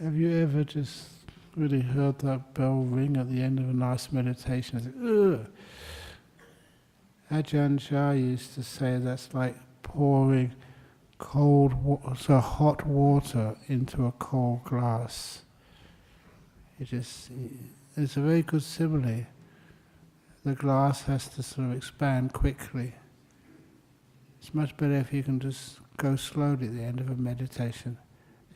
Have you ever just really heard that bell ring at the end of a nice meditation? It's like, ugh. Ajahn used to say that's like pouring hot water into a cold glass. It's a very good simile. The glass has to sort of expand quickly. It's much better if you can just go slowly at the end of a meditation.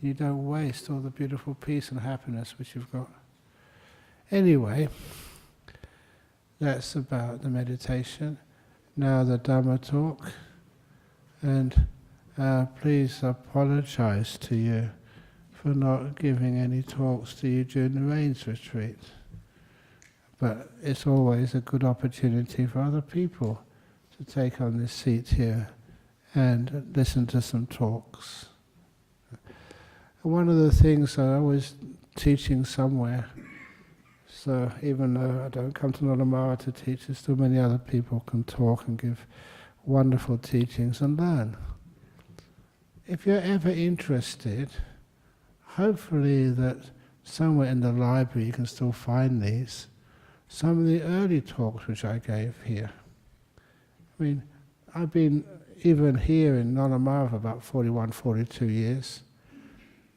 You don't waste all the beautiful peace and happiness which you've got. Anyway, that's about the meditation. Now the Dhamma talk. And please apologize to you for not giving any talks to you during the rains retreat. But it's always a good opportunity for other people to take on this seat here and listen to some talks. One of the things I was teaching somewhere, so even though I don't come to Namo to teach, there's still many other people can talk and give wonderful teachings and learn. If you're ever interested, hopefully that somewhere in the library you can still find these. Some of the early talks which I gave here. I mean, I've been even here in Namo for about 41, 42 years.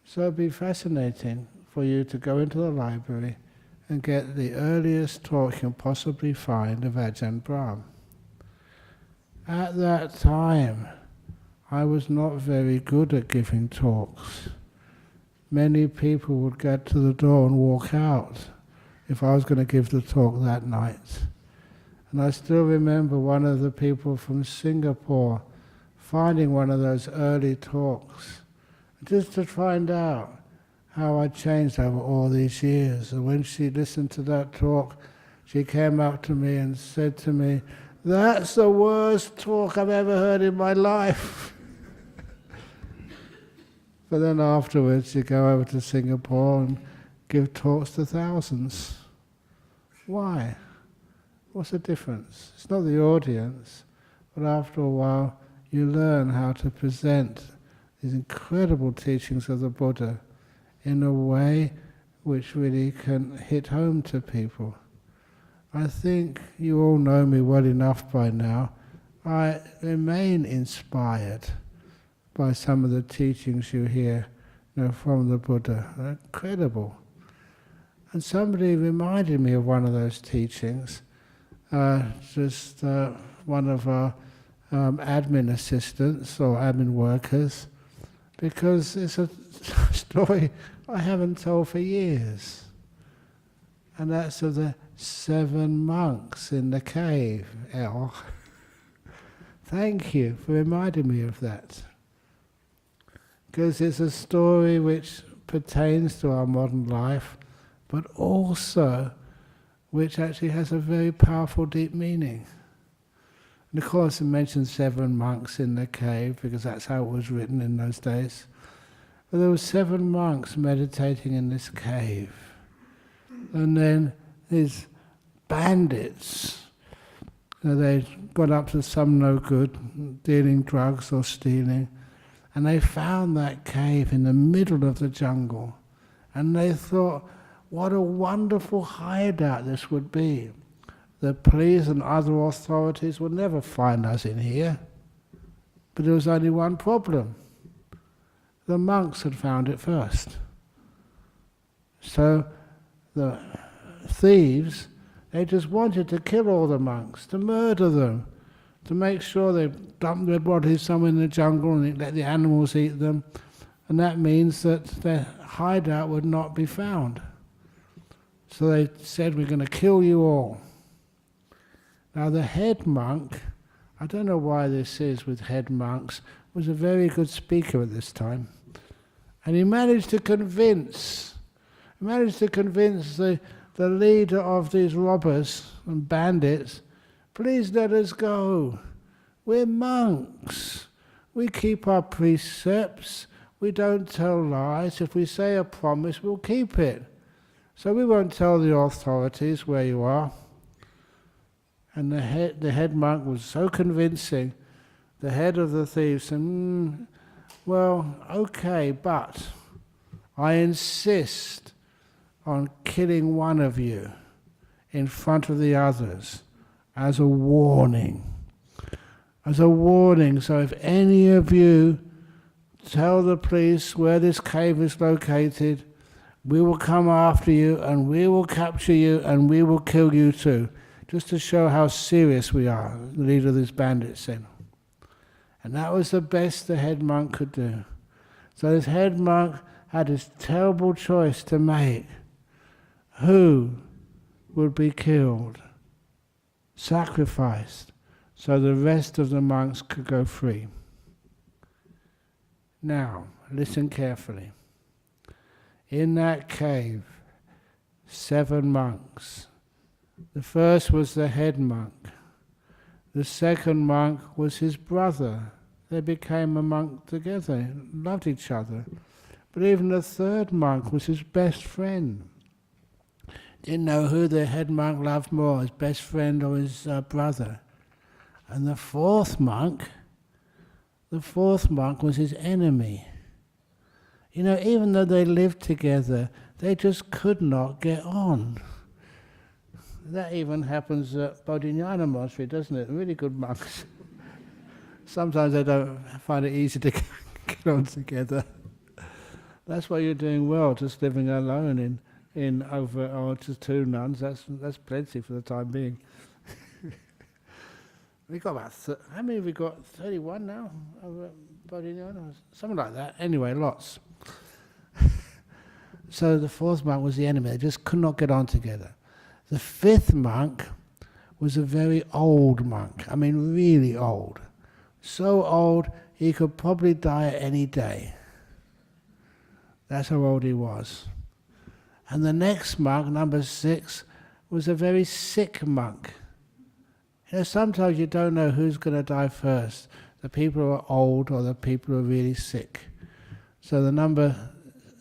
So it'd be fascinating for you to go into the library and get the earliest talk you can possibly find of AjahnBrahm. At that time, I was not very good at giving talks. Many people would get to the door and walk out if I was going to give the talk that night. And I still remember one of the people from Singapore finding one of those early talks, just to find out how I changed over all these years. And when she listened to that talk, she came up to me and said to me, "That's the worst talk I've ever heard in my life." But then afterwards you go over to Singapore and give talks to thousands. Why? What's the difference? It's not the audience, but after a while you learn how to present these incredible teachings of the Buddha in a way which really can hit home to people. I think you all know me well enough by now. I remain inspired by some of the teachings you hear, from the Buddha. They're incredible. And somebody reminded me of one of those teachings, one of our admin assistants or admin workers, because it's a story I haven't told for years. And that's of the 7 monks in the cave, El. Thank you for reminding me of that. Because it's a story which pertains to our modern life, but also which actually has a very powerful, deep meaning. And of course it mentions 7 monks in the cave, because that's how it was written in those days. But there were 7 monks meditating in this cave. And then these bandits, they got up to some no good, dealing drugs or stealing, and they found that cave in the middle of the jungle. And they thought, what a wonderful hideout this would be. The police and other authorities would never find us in here. But there was only one problem. The monks had found it first. So the thieves, they just wanted to kill all the monks, to murder them, to make sure they dumped their bodies somewhere in the jungle and let the animals eat them. And that means that their hideout would not be found. So they said, "We're going to kill you all." Now the head monk, I don't know why this is with head monks, was a very good speaker at this time. And he managed to convince the leader of these robbers and bandits, "Please let us go. We're monks. We keep our precepts. We don't tell lies. If we say a promise, we'll keep it. So we won't tell the authorities where you are." And the head monk was so convincing. The head of the thieves said, "Well, okay, but I insist on killing one of you in front of the others as a warning. As a warning, so if any of you tell the police where this cave is located, we will come after you and we will capture you and we will kill you too. Just to show how serious we are, the leader of these bandits said. And that was the best the head monk could do. So this head monk had this terrible choice to make. Who would be killed, sacrificed, so the rest of the monks could go free? Now, listen carefully. In that cave, 7 monks. The first was the head monk. The second monk was his brother. They became a monk together, loved each other. But even the third monk was his best friend. Didn't know who the head monk loved more, his best friend or his brother. And the fourth monk was his enemy. You know, even though they lived together, they just could not get on. That even happens at Bodhinyana Monastery, doesn't it? Really good monks. Sometimes they don't find it easy to get on together. That's why you're doing well, just living alone in over just 2 nuns. That's plenty for the time being. We got about how many have we got? 31 now over Bodhinyana, something like that. Anyway, lots. So the fourth monk was the enemy. They just could not get on together. The fifth monk was a very old monk. I mean, really old. So old he could probably die at any day. That's how old he was. And the next monk, number 6, was a very sick monk. You know, sometimes you don't know who's going to die first, the people who are old or the people who are really sick. So the number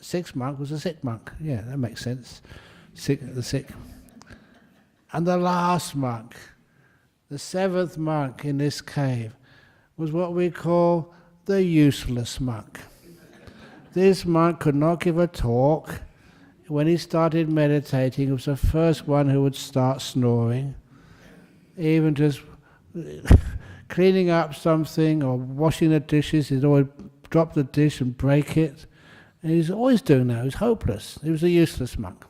6 monk was a sick monk. Yeah, that makes sense. The sick. And the last monk, the 7th monk in this cave, was what we call the useless monk. This monk could not give a talk. When he started meditating, he was the first one who would start snoring. Even just cleaning up something or washing the dishes, he'd always drop the dish and break it. And he's always doing that. He was hopeless. He was a useless monk.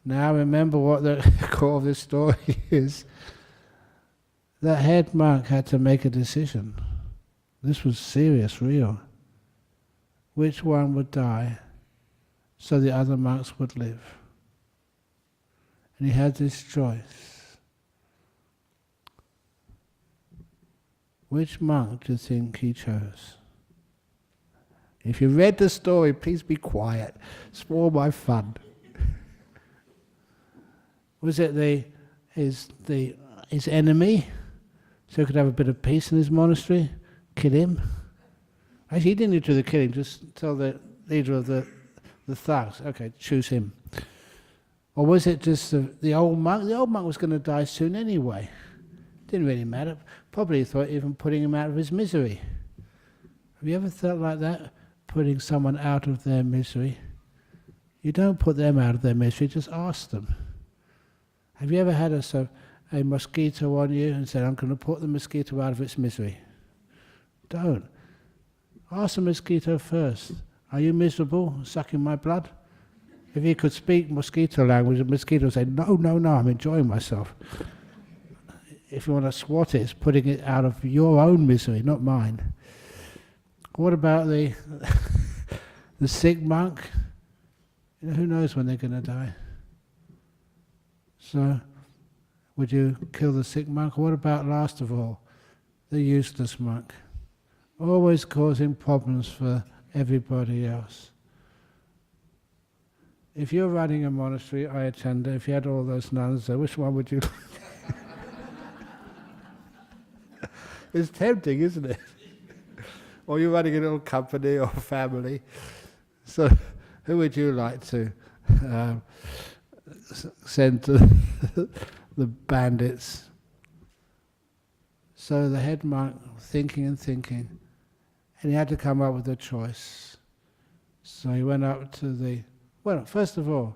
Now remember what the core of this story is. The head monk had to make a decision. This was serious, real. Which one would die so the other monks would live? And he had this choice. Which monk do you think he chose? If you read the story, please be quiet. Spoil my fun. Was it his enemy, so he could have a bit of peace in his monastery? Kill him? Actually, he didn't need to do the killing, just tell the leader of the thugs, okay, choose him. Or was it just the old monk? The old monk was going to die soon anyway. Didn't really matter. Probably he thought even putting him out of his misery. Have you ever felt like that? Putting someone out of their misery? You don't put them out of their misery, just ask them. Have you ever had a mosquito on you and said, I'm going to put the mosquito out of its misery? Don't. Ask the mosquito first. Are you miserable, sucking my blood? If you could speak mosquito language, the mosquito would say, no, I'm enjoying myself. If you want to swat it, it's putting it out of your own misery, not mine. What about the sick monk? You know, who knows when they're going to die? So, would you kill the sick monk? What about, last of all, the useless monk? Always causing problems for everybody else. If you're running a monastery, I attend it, if you had all those nuns there, which one would you like? It's tempting, isn't it? Or you're running a little company or family. So, who would you like to send to the bandits? So the head monk, thinking and thinking, and he had to come up with a choice. So he went up to the... Well, first of all,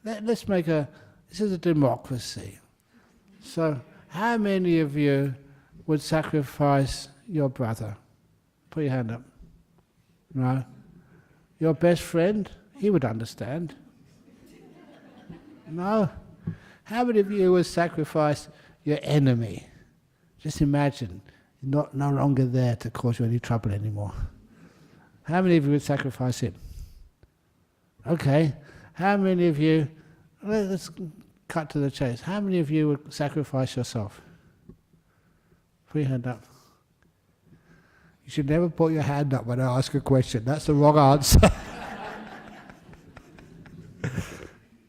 let's make a... This is a democracy. So how many of you would sacrifice your brother? Put your hand up. No? Your best friend? He would understand. No? How many of you would sacrifice your enemy? Just imagine, no longer there to cause you any trouble anymore. How many of you would sacrifice him? Okay. How many of you, let's cut to the chase. How many of you would sacrifice yourself? Put your hand up. You should never put your hand up when I ask a question. That's the wrong answer.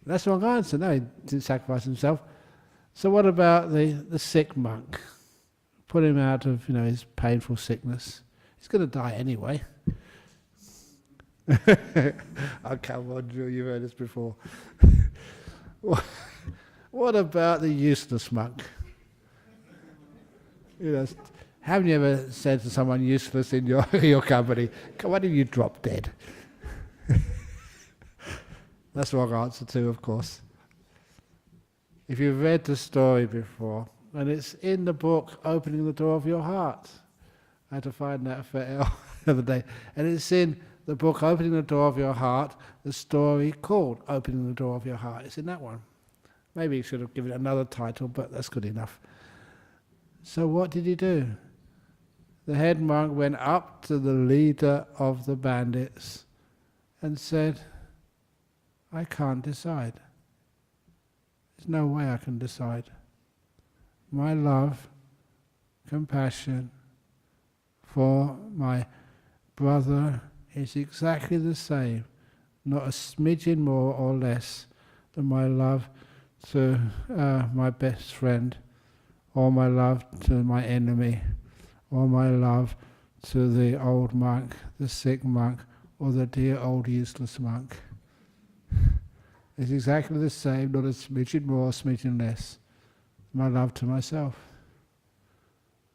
That's the wrong answer. No, he didn't sacrifice himself. So what about the sick monk? Put him out of his painful sickness. He's going to die anyway. Oh, come on, Drew, you've heard this before. What about the useless monk? Haven't you ever said to someone useless in your company, why did you drop dead? That's the wrong answer too, of course. If you've read the story before, and it's in the book, Opening the Door of Your Heart. I had to find that for the other day. And it's in the book, Opening the Door of Your Heart, the story called Opening the Door of Your Heart. It's in that one. Maybe you should have given it another title, but that's good enough. So what did he do? The head monk went up to the leader of the bandits and said, I can't decide. There's no way I can decide. My love, compassion for my brother is exactly the same, not a smidgen more or less than my love to my best friend, or my love to my enemy, or my love to the old monk, the sick monk, or the dear old useless monk. It's exactly the same, not a smidgen more, a smidgen less. My love to myself.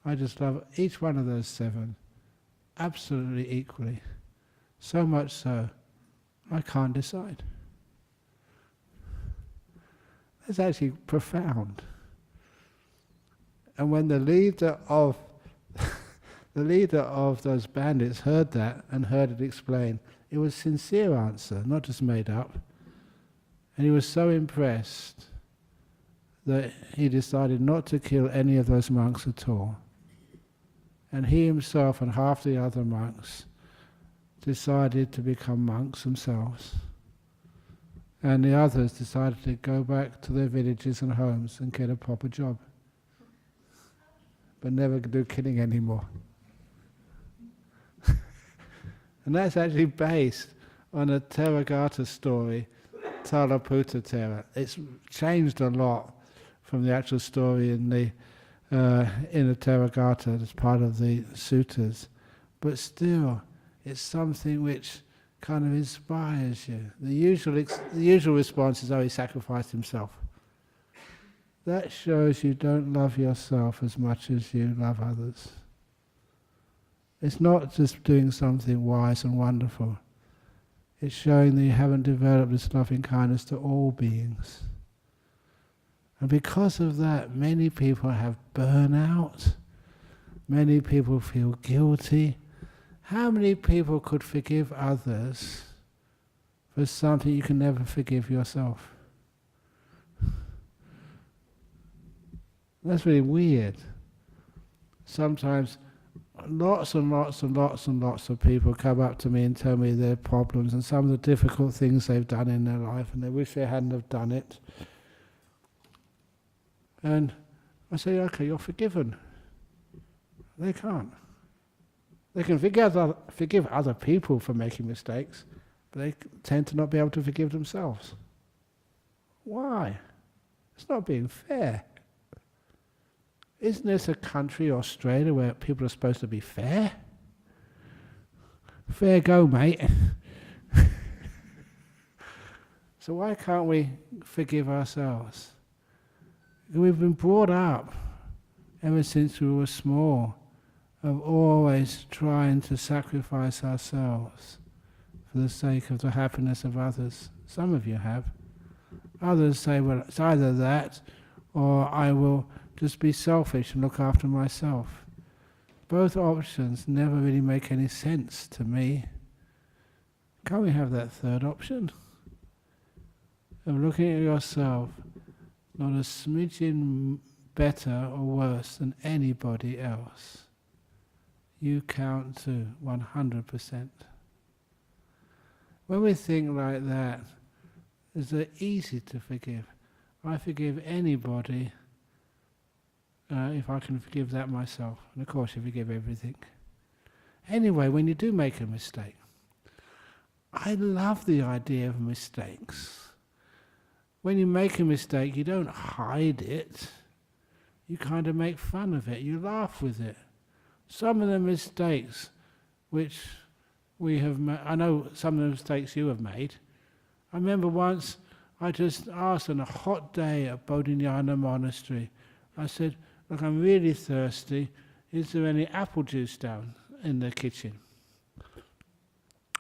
I just love each one of those 7 absolutely equally. So much so, I can't decide. That's actually profound. And when the leader of those bandits heard that and heard it explained, it was a sincere answer, not just made up. And he was so impressed that he decided not to kill any of those monks at all. And he himself and half the other monks decided to become monks themselves. And the others decided to go back to their villages and homes and get a proper job. But never do killing anymore. And that's actually based on a Theravada story, Talaputta Thera. It's changed a lot from the actual story in the Theravada as part of the suttas, but still, it's something which kind of inspires you. The usual response is, "Oh, he sacrificed himself." That shows you don't love yourself as much as you love others. It's not just doing something wise and wonderful. It's showing that you haven't developed this loving kindness to all beings. And because of that, many people have burnout. Many people feel guilty. How many people could forgive others for something you can never forgive yourself? That's really weird. Sometimes lots and lots and lots and lots of people come up to me and tell me their problems and some of the difficult things they've done in their life, and they wish they hadn't have done it. And I say, okay, you're forgiven. They can't. They can forgive other people for making mistakes, but they tend to not be able to forgive themselves. Why? It's not being fair. Isn't this a country, Australia, where people are supposed to be fair? Fair go, mate. So why can't we forgive ourselves? We've been brought up, ever since we were small, of always trying to sacrifice ourselves for the sake of the happiness of others. Some of you have. Others say, well, it's either that or I will just be selfish and look after myself. Both options never really make any sense to me. Can't we have that third option? Of looking at yourself, not a smidgen better or worse than anybody else. You count too, 100%. When we think like that, it's easy to forgive. I forgive anybody if I can forgive that myself. And of course you forgive everything. Anyway, when you do make a mistake, I love the idea of mistakes. When you make a mistake, you don't hide it. You kind of make fun of it. You laugh with it. Some of the mistakes which we have made, I know some of the mistakes you have made. I remember once I just asked on a hot day at Bodhinyana Monastery, I said, look, I'm really thirsty. Is there any apple juice down in the kitchen?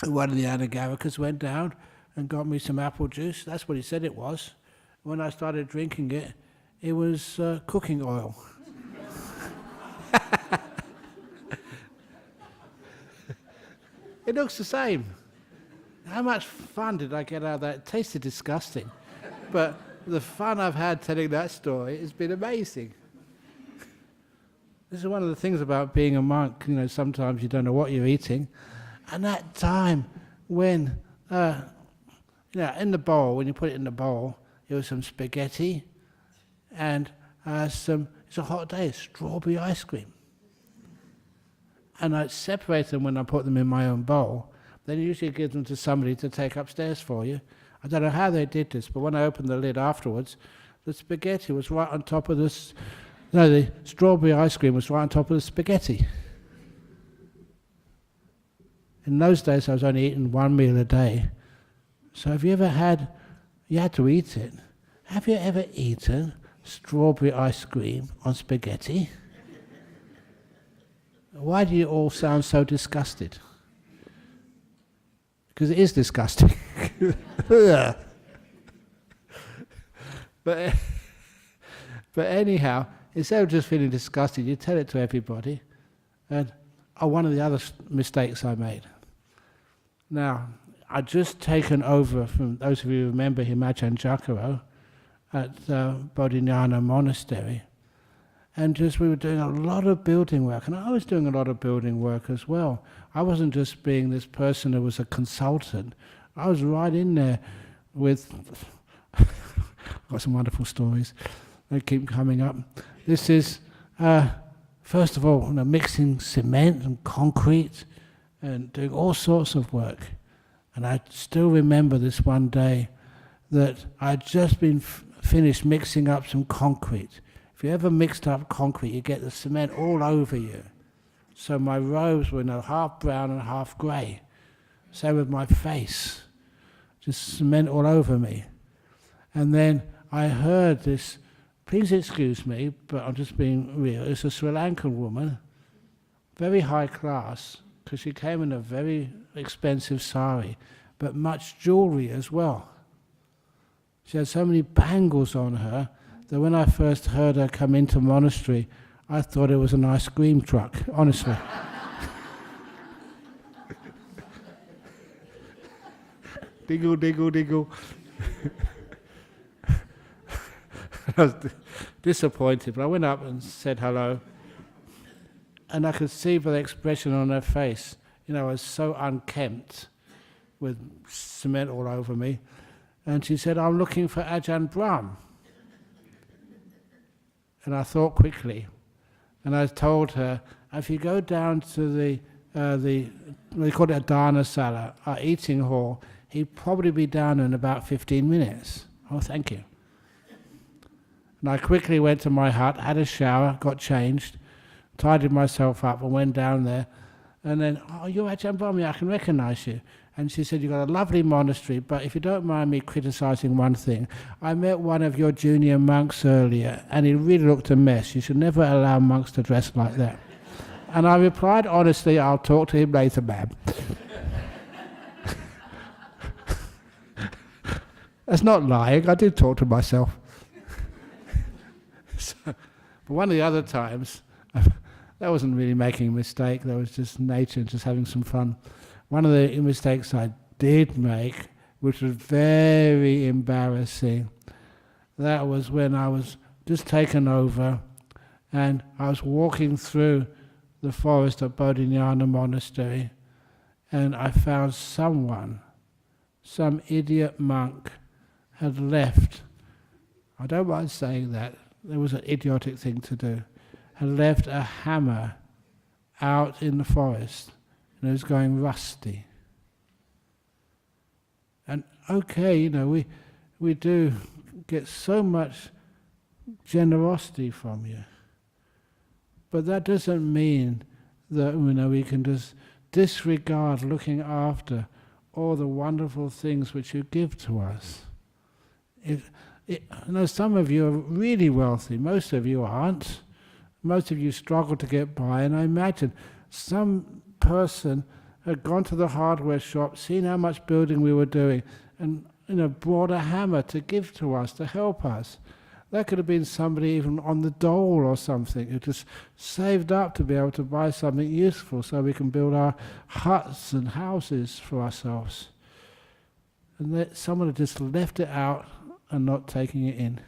One of the Anagarikas went down and got me some apple juice. That's what he said it was. When I started drinking it, it was cooking oil. It looks the same. How much fun did I get out of that? It tasted disgusting. But the fun I've had telling that story has been amazing. This is one of the things about being a monk, sometimes you don't know what you're eating. And that time when, in the bowl, when you put it in the bowl, there was some spaghetti and it's a hot day, strawberry ice cream. And I separate them when I put them in my own bowl. Then you usually give them to somebody to take upstairs for you. I don't know how they did this, but when I opened the lid afterwards, the spaghetti was right on top of this. No, the strawberry ice cream was right on top of the spaghetti. In those days, I was only eating one meal a day. So have you ever had, you had to eat it. Have you ever eaten strawberry ice cream on spaghetti? Why do you all sound so disgusted? Because it is disgusting. But anyhow, instead of just feeling disgusted, you tell it to everybody. And one of the other mistakes I made. Now, I'd just taken over from, those of you who remember him, Ajahn at Bodhinyana Monastery. And we were doing a lot of building work, and I was doing a lot of building work as well. I wasn't just being this person who was a consultant. I was right in there with, I've got some wonderful stories, they keep coming up. This is, first of all, mixing cement and concrete and doing all sorts of work. And I still remember this one day that I'd just been finished mixing up some concrete. If you ever mixed up concrete, you get the cement all over you. So my robes were half brown and half grey. Same with my face. Just cement all over me. And then I heard this, please excuse me, but I'm just being real. It's a Sri Lankan woman, very high class, because she came in a very expensive sari, but much jewellery as well. She had so many bangles on her that when I first heard her come into monastery, I thought it was an ice cream truck, honestly. Dingle, dingle, dingle. I was disappointed, but I went up and said hello. And I could see by the expression on her face, I was so unkempt with cement all over me. And she said, I'm looking for AjahnBrahm. And I thought quickly, and I told her, if you go down to they call it a dana sala, our eating hall, he'd probably be down in about 15 minutes. Oh, thank you. And I quickly went to my hut, had a shower, got changed, tidied myself up and went down there. And then, oh, you're AjahnBrahm, I can recognize you. And she said, you've got a lovely monastery, but if you don't mind me criticizing one thing, I met one of your junior monks earlier, and he really looked a mess. You should never allow monks to dress like that. And I replied, honestly, I'll talk to him later, ma'am. That's not lying, I do talk to myself. But one of the other times, that wasn't really making a mistake, that was just nature, just having some fun. One of the mistakes I did make, which was very embarrassing, that was when I was just taken over and I was walking through the forest of Bodhinyana Monastery, and I found some idiot monk had left, I don't mind saying that, it was an idiotic thing to do, had left a hammer out in the forest and it was going rusty. And okay, we do get so much generosity from you, but that doesn't mean that we can just disregard looking after all the wonderful things which you give to us. Some of you are really wealthy, most of you aren't. Most of you struggle to get by, and I imagine some person had gone to the hardware shop, seen how much building we were doing, and brought a hammer to give to us, to help us. That could have been somebody even on the dole or something who just saved up to be able to buy something useful so we can build our huts and houses for ourselves. And someone had just left it out and not taking it in.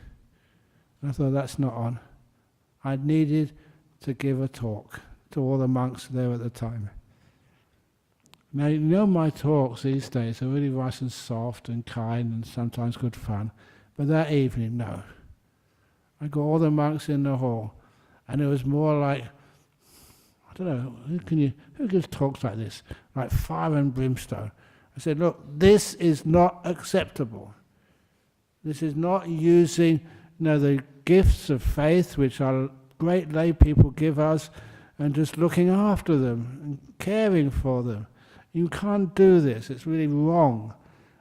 And I thought, that's not on. I needed to give a talk to all the monks there at the time. Now, my talks these days are really nice and soft and kind and sometimes good fun. But that evening, no. I got all the monks in the hall, and it was more like, I don't know, who gives talks like this? Like fire and brimstone. I said, look, this is not acceptable. This is not using the gifts of faith which our great lay people give us and just looking after them and caring for them. You can't do this, it's really wrong.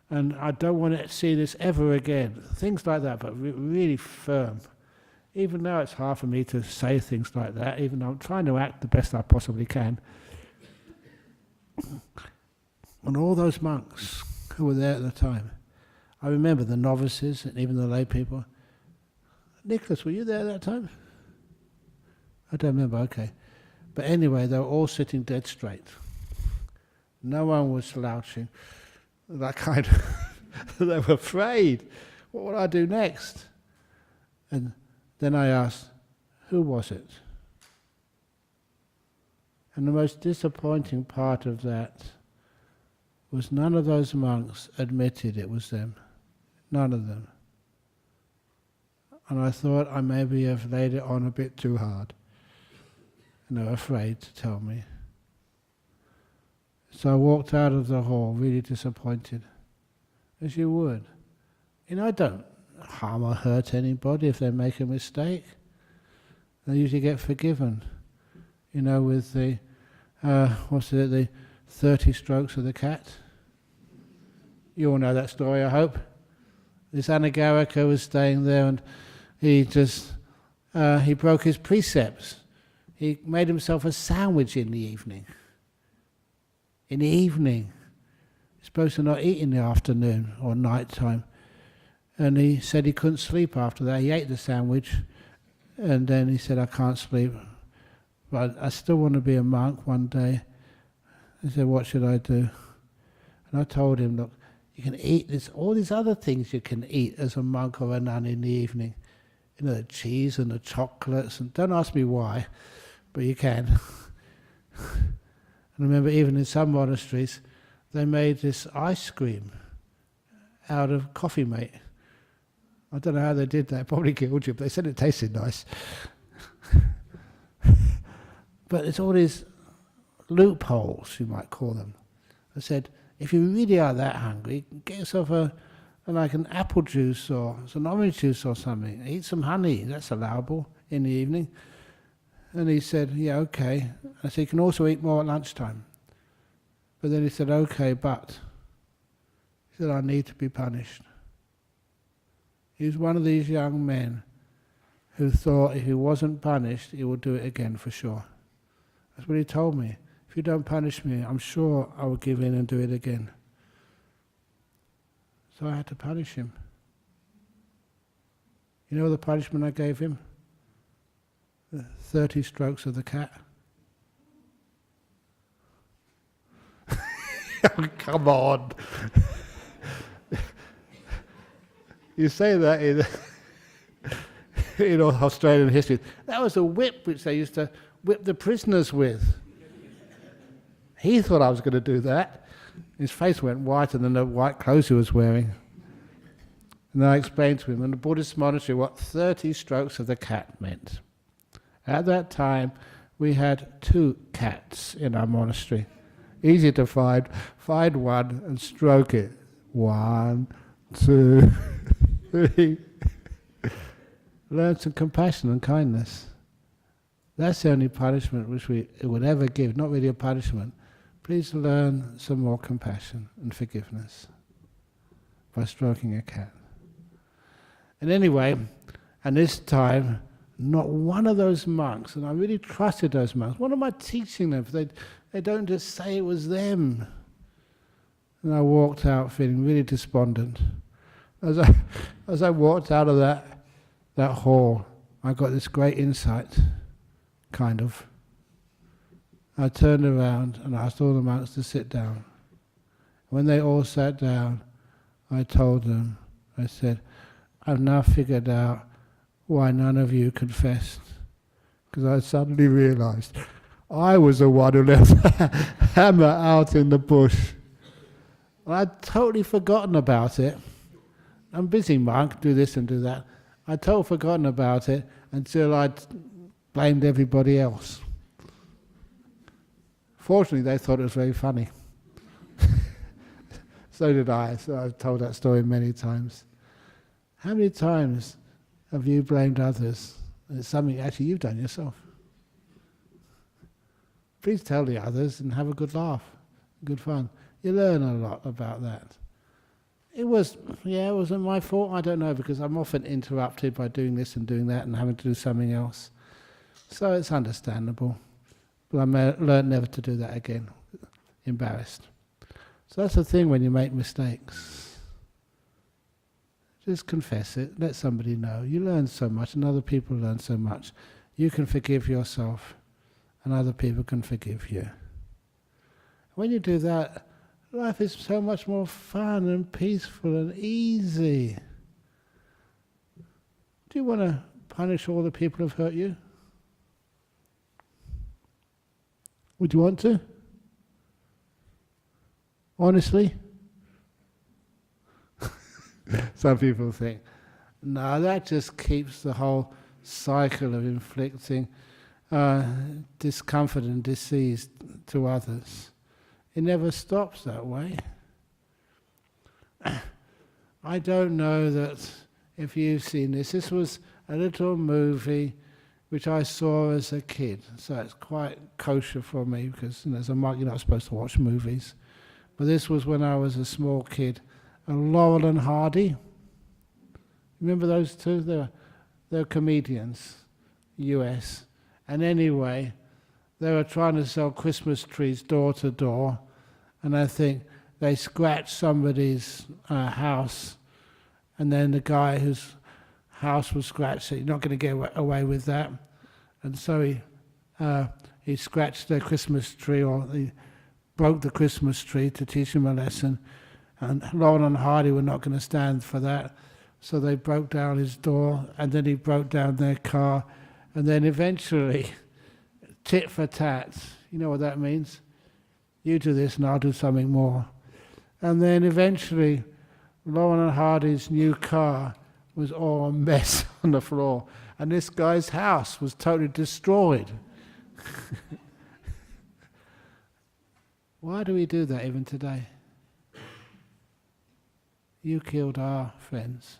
And I don't want to see this ever again. Things like that, but really firm. Even now it's hard for me to say things like that, even though I'm trying to act the best I possibly can. And all those monks who were there at the time, I remember the novices and even the lay people. Nicholas, were you there at that time? I don't remember, okay. But anyway, they were all sitting dead straight. No one was slouching. That kind of, they were afraid. What would I do next? And then I asked, who was it? And the most disappointing part of that was none of those monks admitted it was them. None of them. And I thought I maybe have laid it on a bit too hard. And they were afraid to tell me. So I walked out of the hall really disappointed, as you would. I don't harm or hurt anybody if they make a mistake. They usually get forgiven. With the, the 30 strokes of the cat. You all know that story, I hope. This Anagarika was staying there and he broke his precepts. He made himself a sandwich in the evening. In the evening. You're supposed to not eat in the afternoon or night time. And he said he couldn't sleep after that. He ate the sandwich and then he said, I can't sleep. But I still want to be a monk one day. I said, what should I do? And I told him, look, you can eat all these other things you can eat as a monk or a nun in the evening. The cheese and the chocolates, and don't ask me why, but you can. And I remember even in some monasteries, they made this ice cream out of coffee mate. I don't know how they did that, probably killed you, but they said it tasted nice. But it's all these loopholes, you might call them. I said, if you really are that hungry, get yourself an apple juice or some orange juice or something. Eat some honey, that's allowable in the evening. And he said, yeah, okay. I said, you can also eat more at lunchtime. But then he said, okay, but. He said, I need to be punished. He was one of these young men who thought if he wasn't punished, he would do it again for sure. That's what he told me. If you don't punish me, I'm sure I will give in and do it again. So I had to punish him. You know the punishment I gave him? 30 strokes of the cat. Oh, come on. You say that in Australian history. That was a whip which they used to whip the prisoners with. He thought I was going to do that. His face went white, and then the white clothes he was wearing. And then I explained to him in the Buddhist monastery what 30 strokes of the cat meant. At that time, we had 2 cats in our monastery. Easy to find. Find one and stroke it. 1, 2, 3. Learn some compassion and kindness. That's the only punishment which it would ever give, not really a punishment. Please learn some more compassion and forgiveness by stroking a cat. And anyway, and this time, not one of those monks, and I really trusted those monks. What am I teaching them? They don't just say it was them. And I walked out feeling really despondent. As I walked out of that hall, I got this great insight, kind of. I turned around and asked all the monks to sit down. When they all sat down, I told them, I said, I've now figured out why none of you confessed. Because I suddenly realized I was the one who left the hammer out in the bush. And I'd totally forgotten about it. I'm busy, monk, do this and do that. I'd totally forgotten about it until I'd blamed everybody else. Fortunately, they thought it was very funny. So did I, so I've told that story many times. How many times have you blamed others? It's something actually you've done yourself. Please tell the others and have a good laugh, good fun. You learn a lot about that. It wasn't my fault, I don't know, because I'm often interrupted by doing this and doing that and having to do something else. So it's understandable. But I learned never to do that again. Embarrassed. So that's the thing when you make mistakes. Just confess it, let somebody know. You learn so much and other people learn so much. You can forgive yourself and other people can forgive you. When you do that, life is so much more fun and peaceful and easy. Do you want to punish all the people who've hurt you? Would you want to? Honestly? Some people think, no, that just keeps the whole cycle of inflicting discomfort and disease to others. It never stops that way. I don't know that if you've seen this. This was a little movie which I saw as a kid, so it's quite kosher for me because as a monk you're not supposed to watch movies. But this was when I was a small kid. Laurel and Hardy. Remember those two? They're comedians, US. And anyway, they were trying to sell Christmas trees door to door, and I think they scratched somebody's house, and then the guy whose house was scratched said, "You're not going to get away with that." And so he scratched their Christmas tree, or he broke the Christmas tree to teach him a lesson. And Laurel and Hardy were not going to stand for that, so they broke down his door, and then he broke down their car, and then eventually, tit for tat. You know what that means? You do this and I'll do something more. And then eventually, Laurel and Hardy's new car was all a mess on the floor, and this guy's house was totally destroyed. Why do we do that even today? You killed our friends,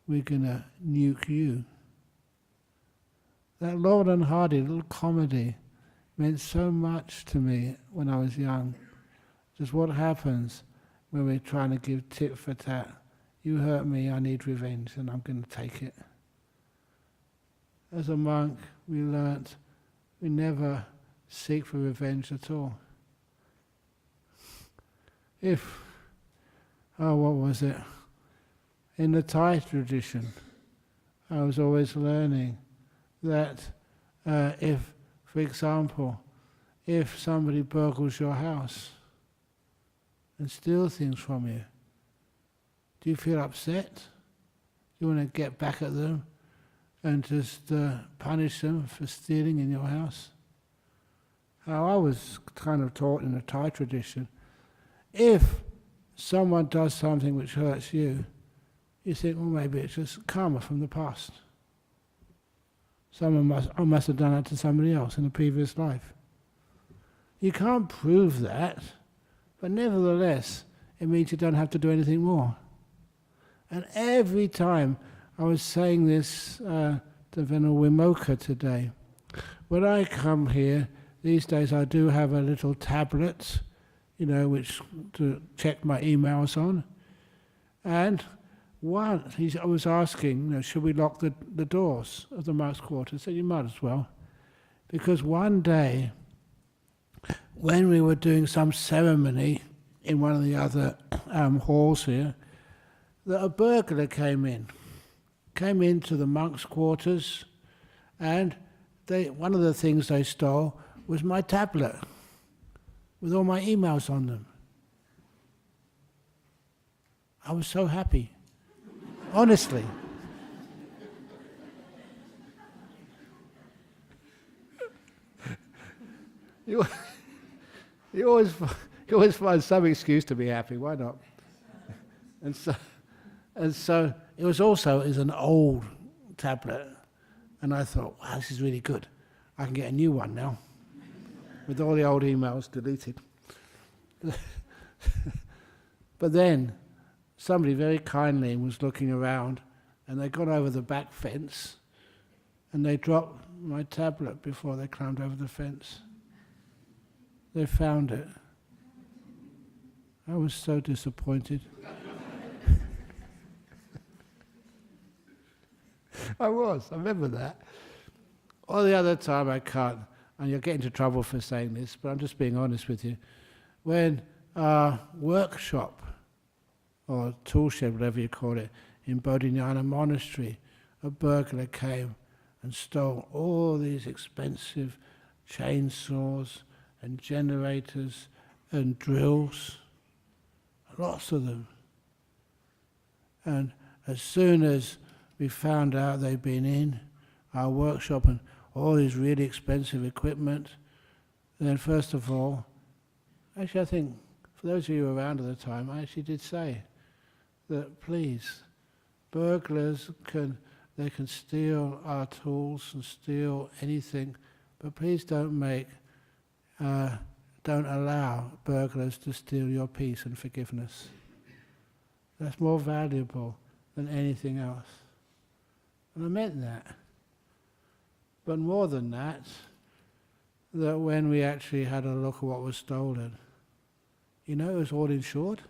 we're going to nuke you. That Laurel and Hardy little comedy meant so much to me when I was young. Just what happens when we're trying to give tit for tat. You hurt me, I need revenge, and I'm going to take it. As a monk, we learnt we never seek for revenge at all. What was it? In the Thai tradition, I was always learning that if, for example, if somebody burgles your house and steals things from you, do you feel upset? Do you want to get back at them and just punish them for stealing in your house? How I was kind of taught in the Thai tradition, if someone does something which hurts you, you think, well, maybe it's just karma from the past. I must have done that to somebody else in a previous life. You can't prove that, but nevertheless, it means you don't have to do anything more. And every time I was saying this to Venerable Wimoka today, when I come here, these days I do have a little tablet, which to check my emails on. And I was asking, should we lock the doors of the monks' quarters? I said, you might as well. Because one day, when we were doing some ceremony in one of the other halls here, that a burglar came into the monks' quarters, and one of the things they stole was my tablet with all my emails on them. I was so happy, honestly. You always find some excuse to be happy. Why not? And so it was an old tablet, and I thought, wow, this is really good. I can get a new one now, with all the old emails deleted. But then somebody very kindly was looking around, and they got over the back fence, and they dropped my tablet before they climbed over the fence. They found it. I was so disappointed. I remember that. All the other time I can't, and you'll get into trouble for saying this, but I'm just being honest with you. When our workshop, or toolshed, whatever you call it, in Bodhinyana Monastery, a burglar came and stole all these expensive chainsaws and generators and drills, lots of them. And as soon as we found out they'd been in our workshop and all this really expensive equipment, then first of all, actually I think, for those of you around at the time, I actually did say that please, burglars can steal our tools and steal anything, but please don't allow burglars to steal your peace and forgiveness. That's more valuable than anything else. And I meant that. But more than that, that when we actually had a look at what was stolen, it was all insured.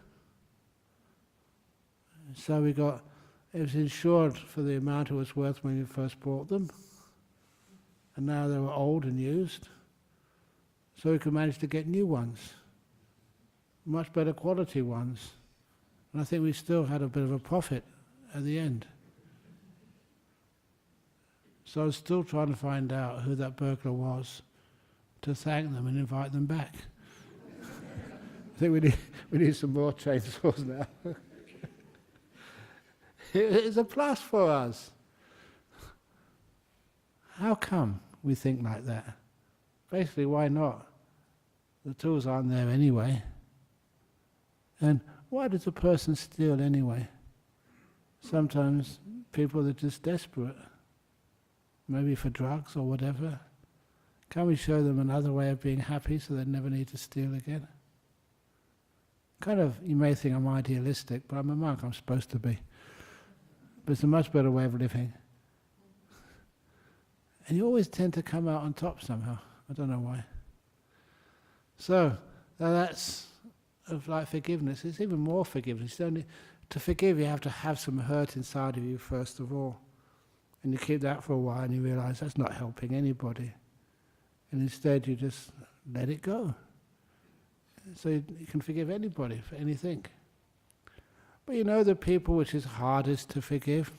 So it was insured for the amount it was worth when you first bought them. And now they were old and used. So we could manage to get new ones, much better quality ones. And I think we still had a bit of a profit at the end. So I was still trying to find out who that burglar was to thank them and invite them back. I think we need some more chainsaws now. It's a plus for us. How come we think like that? Basically, why not? The tools aren't there anyway. And why does a person steal anyway? Sometimes people are just desperate, maybe for drugs or whatever. Can we show them another way of being happy so they never need to steal again? You may think I'm idealistic, but I'm a monk, I'm supposed to be. But it's a much better way of living. And you always tend to come out on top somehow. I don't know why. So, that's like forgiveness. It's even more forgiveness. To forgive, you have to have some hurt inside of you first of all. And you keep that for a while and you realize that's not helping anybody. And instead you just let it go. So you can forgive anybody for anything. But the people which is hardest to forgive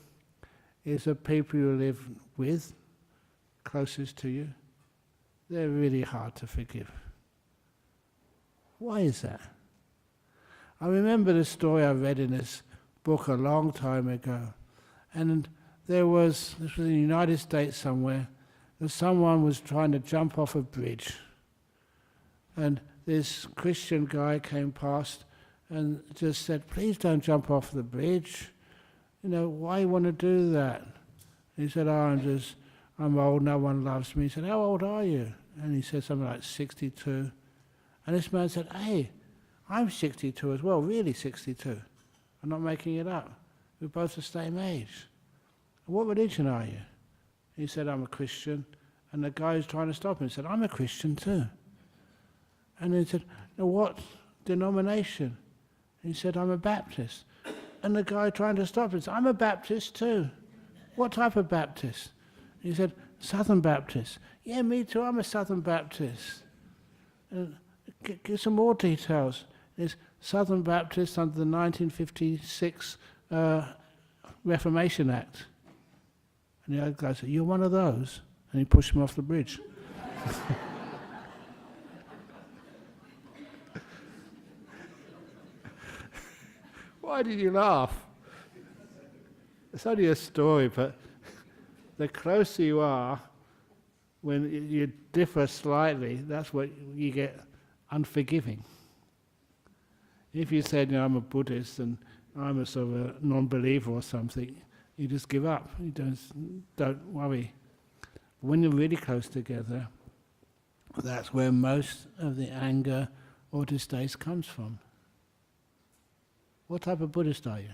is the people you live with, closest to you. They're really hard to forgive. Why is that? I remember the story I read in this book a long time ago, and this was in the United States somewhere, and someone was trying to jump off a bridge, and this Christian guy came past and just said, "Please don't jump off the bridge. You know, why you want to do that?" He said, I'm old, no one loves me." He said, "How old are you?" And he said something like 62. And this man said, "Hey, I'm 62 as well, really 62. I'm not making it up. We're both the same age. What religion are you?" He said, "I'm a Christian." And the guy who's trying to stop him said, "I'm a Christian too." And he said, "Now what denomination?" He said, "I'm a Baptist." And the guy trying to stop him said, "I'm a Baptist too." "What type of Baptist?" He said, "Southern Baptist." "Yeah, me too, I'm a Southern Baptist." And give some more details. It's Southern Baptist under the 1956 Reformation Act. And the other guy said, "You're one of those?" And he pushed him off the bridge. Why did you laugh? It's only a story, but the closer you are, when you differ slightly, that's what you get unforgiving. If you said, "I'm a Buddhist and I'm a sort of a non-believer or something," you just give up. You don't worry. When you're really close together, that's where most of the anger or distaste comes from. What type of Buddhist are you?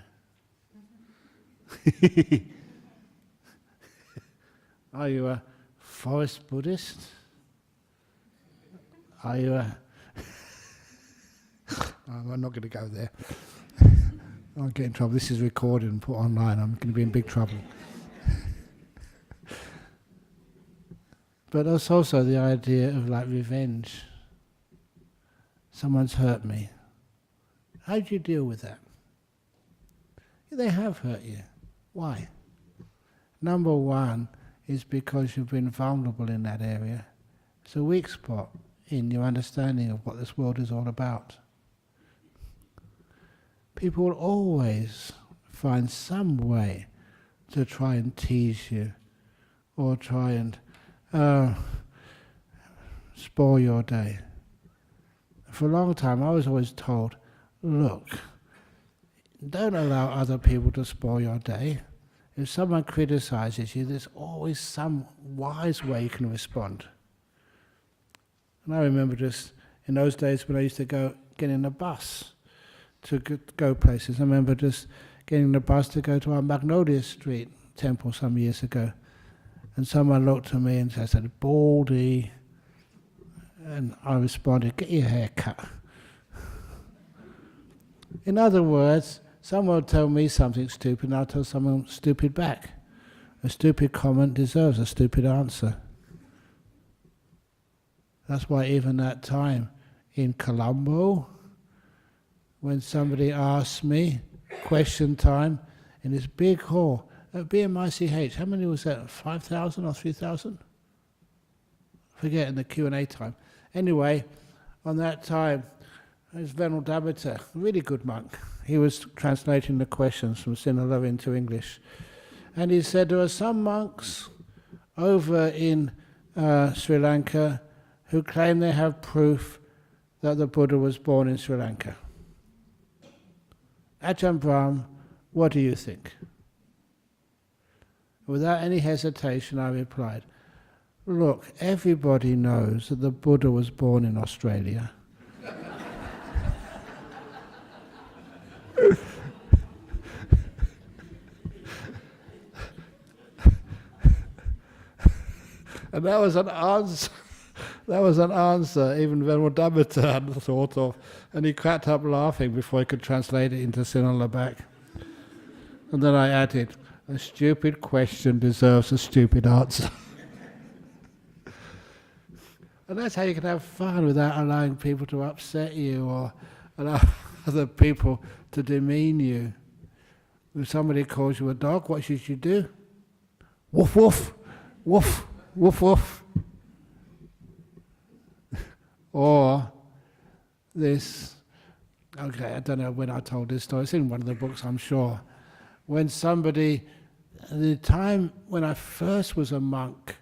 Are you a forest Buddhist? Are you a... I'm not going to go there. I'll get in trouble. This is recorded and put online. I'm going to be in big trouble. But there's also the idea of like revenge. Someone's hurt me. How do you deal with that? They have hurt you. Why? Number one is because you've been vulnerable in that area. It's a weak spot in your understanding of what this world is all about. People will always find some way to try and tease you or try and spoil your day. For a long time I was always told, look, don't allow other people to spoil your day. If someone criticizes you, there's always some wise way you can respond. And I remember just in those days when I used to get in a bus to go places. I remember just getting in a bus to go to our Magnolia Street temple some years ago. And someone looked at me and said, "Baldy." And I responded, "Get your hair cut." In other words, someone will tell me something stupid and I'll tell someone stupid back. A stupid comment deserves a stupid answer. That's why even that time in Colombo, when somebody asked me, question time, in this big hall, at BMICH, how many was that, 5,000 or 3,000? Forget in the Q&A time. Anyway, on that time, it was Venerable Dhammaloka, a really good monk. He was translating the questions from Sinhala into English. And he said, there are some monks over in Sri Lanka who claim they have proof that the Buddha was born in Sri Lanka. AjahnBrahm, what do you think? Without any hesitation, I replied, look, everybody knows that the Buddha was born in Australia. And that was an answer. That was an answer even Venerable Dhammaloka hadn't thought of. And he cracked up laughing before he could translate it into Sinhala back. And then I added, a stupid question deserves a stupid answer. And that's how you can have fun without allowing people to upset you or allow other people to demean you. If somebody calls you a dog, what should you do? woof woof, woof, woof woof. Or this, okay, I don't know when I told this story, it's in one of the books I'm sure. When somebody, at the time when I first was a monk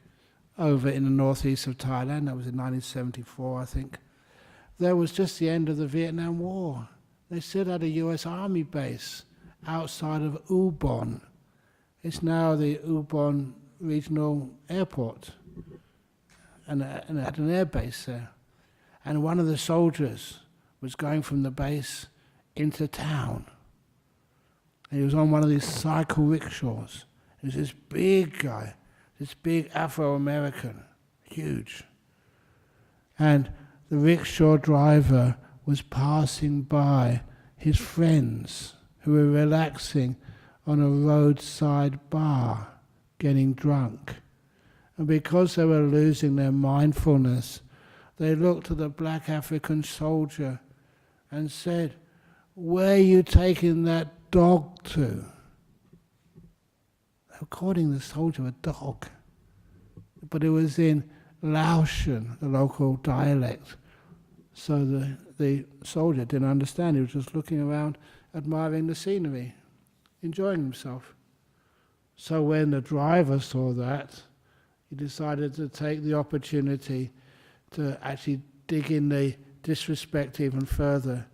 over in the northeast of Thailand, that was in 1974 I think, there was just the end of the Vietnam War. They still had a US Army base outside of Ubon. It's now the Ubon Regional Airport, and it had an air base there. And one of the soldiers was going from the base into town. And he was on one of these cycle rickshaws. He was this big guy, this big Afro-American, huge. And the rickshaw driver was passing by his friends who were relaxing on a roadside bar, getting drunk. And because they were losing their mindfulness, they looked at the black African soldier and said, "Where are you taking that dog to?" They were calling the soldier a dog. But it was in Laotian, the local dialect. So the soldier didn't understand. He was just looking around, admiring the scenery, enjoying himself. So when the driver saw that, he decided to take the opportunity to actually dig in the disrespect even further.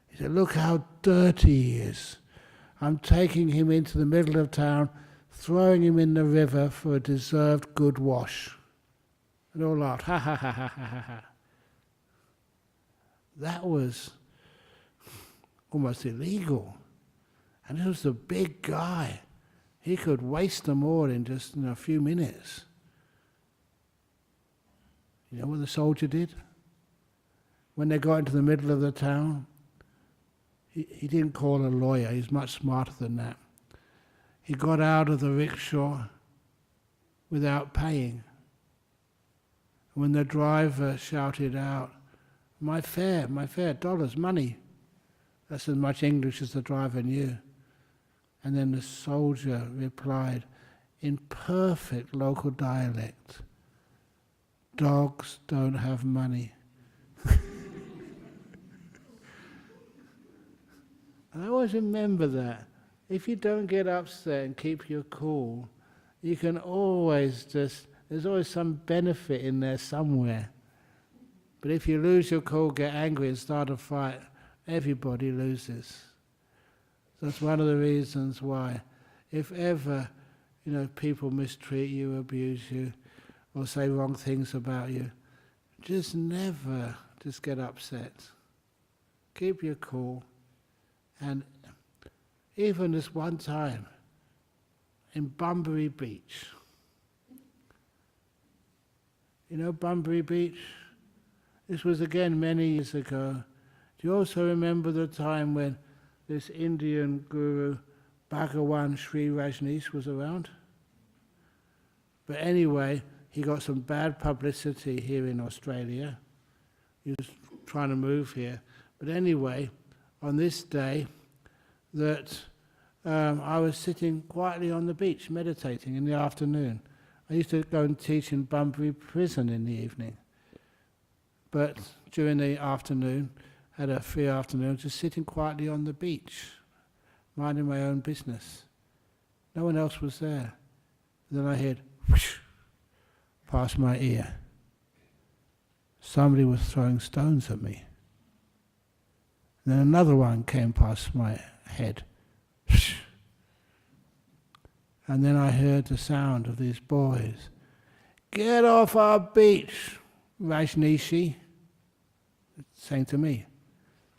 He said, "Look how dirty he is. I'm taking him into the middle of town, throwing him in the river for a deserved good wash." And all laughed, ha ha ha ha ha ha ha. That was almost illegal. And it was the big guy. He could waste them all in just a few minutes. You know what the soldier did? When they got into the middle of the town, he didn't call a lawyer, he's much smarter than that. He got out of the rickshaw without paying. When the driver shouted out, my fare, dollars, money." That's as much English as the driver knew. And then the soldier replied in perfect local dialect, "Dogs don't have money." And I always remember that. If you don't get upset and keep your cool, you can always there's always some benefit in there somewhere. But if you lose your cool, get angry and start a fight, everybody loses. That's one of the reasons why, if ever, people mistreat you, abuse you, or say wrong things about you, just never get upset. Keep your cool. And even this one time in Bunbury Beach, you know Bunbury Beach? This was again many years ago. Do you also remember the time when this Indian guru, Bhagawan Sri Rajneesh, was around? But anyway, he got some bad publicity here in Australia. He was trying to move here. But anyway, on this day, that I was sitting quietly on the beach, meditating in the afternoon. I used to go and teach in Bunbury Prison in the evening. But during the afternoon, had a free afternoon, just sitting quietly on the beach, minding my own business. No one else was there. Then I heard whoosh, past my ear. Somebody was throwing stones at me. Then another one came past my head. Whoosh. And then I heard the sound of these boys. "Get off our beach, Rajneeshi," saying to me.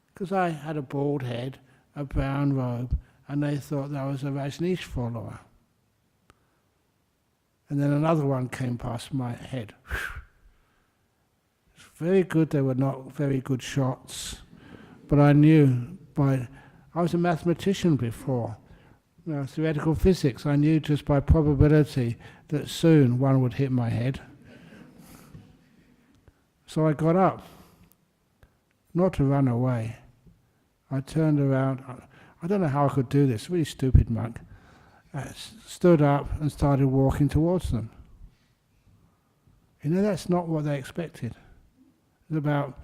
Because I had a bald head, a brown robe, and they thought that I was a Rajneesh follower. And then another one came past my head. It's very good, they were not very good shots, but I knew I was a mathematician before, theoretical physics. I knew just by probability that soon one would hit my head. So I got up, not to run away. I turned around. I don't know how I could do this, really stupid monk. stood up and started walking towards them. You know, that's not what they expected. There's about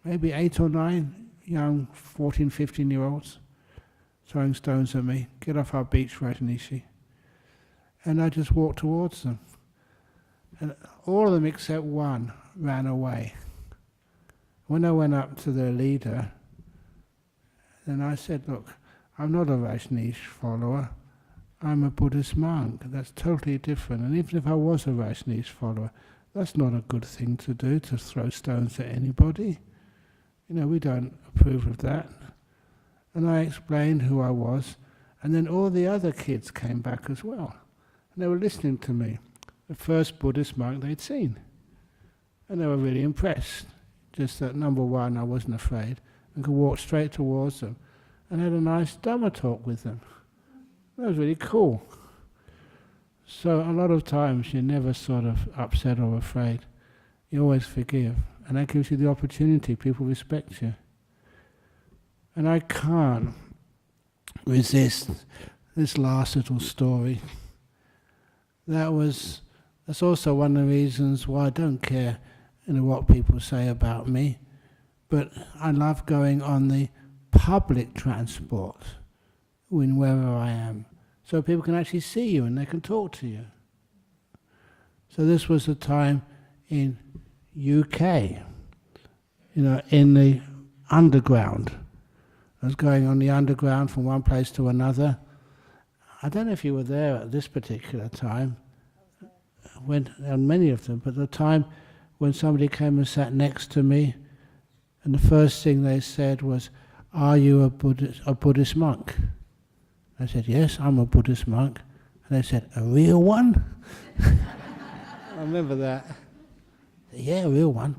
maybe 8 or 9 young 14, 15-year-olds throwing stones at me. Get off our beach, Rajanishi. And I just walked towards them. And all of them except one ran away. When I went up to their leader, then I said, look, I'm not a Rajneesh follower. I'm a Buddhist monk. That's totally different. And even if I was a Rajneesh follower, that's not a good thing to do, to throw stones at anybody. You know, we don't approve of that. And I explained who I was, and then all the other kids came back as well. And they were listening to me, the first Buddhist monk they'd seen. And they were really impressed. Just that, number one, I wasn't afraid, and could walk straight towards them, and had a nice Dhamma talk with them. That was really cool. So a lot of times you're never sort of upset or afraid. You always forgive. And that gives you the opportunity. People respect you. And I can't resist this last little story. That's also one of the reasons why I don't care, you know, what people say about me. But I love going on the public transport wherever I am, so people can actually see you and they can talk to you. So this was the time in UK, you know, in the underground. I was going on the underground from one place to another. I don't know if you were there at this particular time, on many of them, but the time when somebody came and sat next to me, and the first thing they said was, "Are you a Buddhist monk?" I said, "Yes, I'm a Buddhist monk." And they said, "A real one?" I remember that. "Yeah, a real one."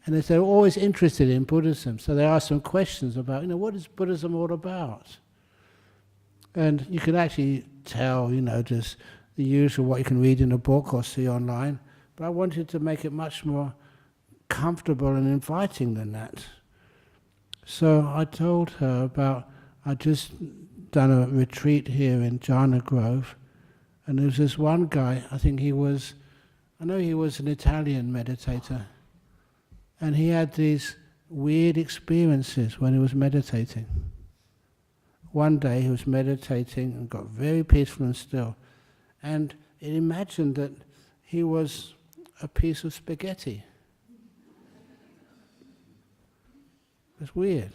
And they said, "We're always interested in Buddhism." So they asked some questions about, you know, what is Buddhism all about? And you could actually tell, you know, just the usual what you can read in a book or see online. But I wanted to make it much more comfortable and inviting than that. So I told her about, I'd just done a retreat here in Jhana Grove, and there was this one guy, I know he was an Italian meditator, and he had these weird experiences when he was meditating. One day he was meditating and got very peaceful and still, and he imagined that he was a piece of spaghetti. It's weird.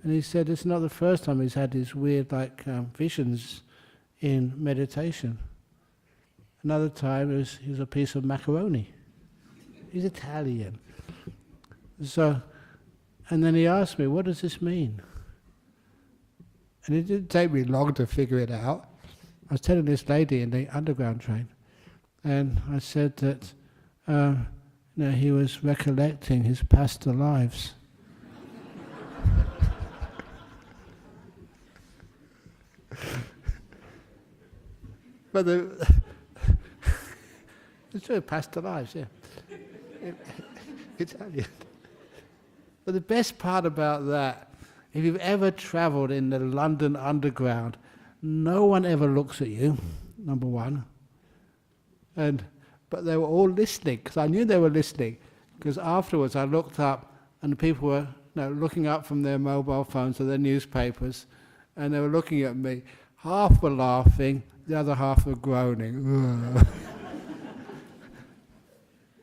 And he said it's not the first time he's had these weird visions in meditation. Another time he was a piece of macaroni. He's Italian. So, and then he asked me, "What does this mean?" And it didn't take me long to figure it out. I was telling this lady in the underground train, and I said that he was recollecting his past lives. But it's true, past lives, yeah. Italian. But the best part about that, if you've ever travelled in the London Underground, no one ever looks at you, number one. But they were all listening, because I knew they were listening, because afterwards I looked up and the people were looking up from their mobile phones or their newspapers, and they were looking at me. Half were laughing, the other half were groaning.